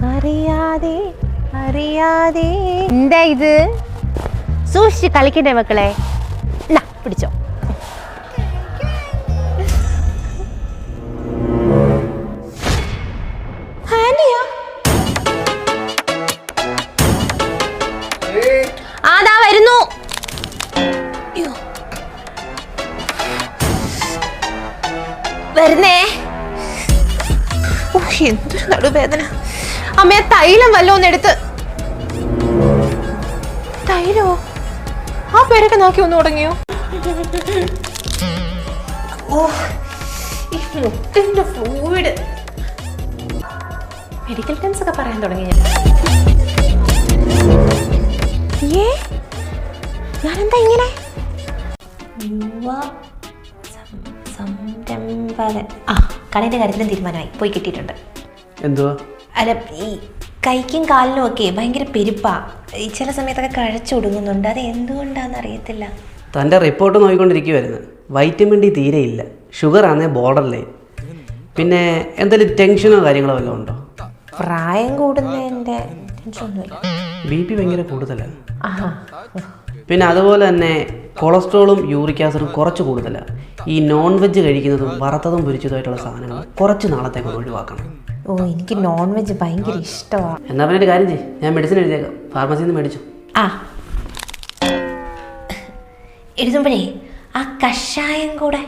അറിയാതെ അറിയാതെ എന്താ ഇത്? സൂക്ഷിച്ച് കളിക്കണ്ടേ മക്കളെ? പിടിച്ചോ. വരുന്നു. വരുന്നേ. എന്തൊരു നടുവേദന. അമ്മയെ തൈലം വല്ലോന്ന് എടുത്ത്. തൈലോ? ആ പേരൊക്കെ നോക്കി ഒന്ന് തുടങ്ങിയോ? ഈ മുട്ടിന്റെ ഫ്ലൂയിഡ്. മെഡിക്കൽ ടേംസ് ഒക്കെ പറയാൻ തുടങ്ങി ഞാനെന്താ ഇങ്ങനെ? കടയുടെ കാര്യത്തിലും തീരുമാനമായി. പോയി കിട്ടിയിട്ടുണ്ട്. എന്തുവാ? അല്ല, ഈ കൈക്കും കാലിനും ഒക്കെ ഭയങ്കര പെരുപ്പാ. ഈ ചില സമയത്തൊക്കെ കഴച്ചൊടുങ്ങുന്നുണ്ട്. അത് എന്തുകൊണ്ടാന്ന് അറിയത്തില്ല. തൻ്റെ റിപ്പോർട്ട് നോക്കിക്കൊണ്ടിരിക്കുവായിരുന്നു. വൈറ്റമിൻ ഡി തീരെയില്ല, ഷുഗർ ആണേ ബോർഡർ ലൈൻ. പിന്നെ എന്തെങ്കിലും ടെൻഷനോ കാര്യങ്ങളോ വല്ലതും ഉണ്ടോ? പ്രായം കൂടുന്നതിൻ്റെ ടെൻഷനൊന്നുമില്ല. ബി പി ഭയങ്കര കൂടുതലാണ്. പിന്നെ അതുപോലെ തന്നെ കൊളസ്ട്രോളും യൂറിക് ആസിഡും കുറച്ച് കൂടുതലാണ്. ഈ നോൺ വെജ് കഴിക്കുന്നതും വറുത്തതും പൊരിച്ചതുമായിട്ടുള്ള സാധനങ്ങൾ കുറച്ച് നാളത്തേക്ക് ഒഴിവാക്കണം. എനിക്ക് നോൺ വെജ് ഭയങ്കര ഇഷ്ടമാണ്. എന്നാൽ പിന്നെ ഒരു കാര്യം ചെയ്യും, ഞാൻ മെഡിസിൻ എഴുതിയേക്കാം, ഫാർമസിയിൽ നിന്ന് മേടിച്ചു. എഴുതുമ്പോഴേ ആ കഷായം കൂടെ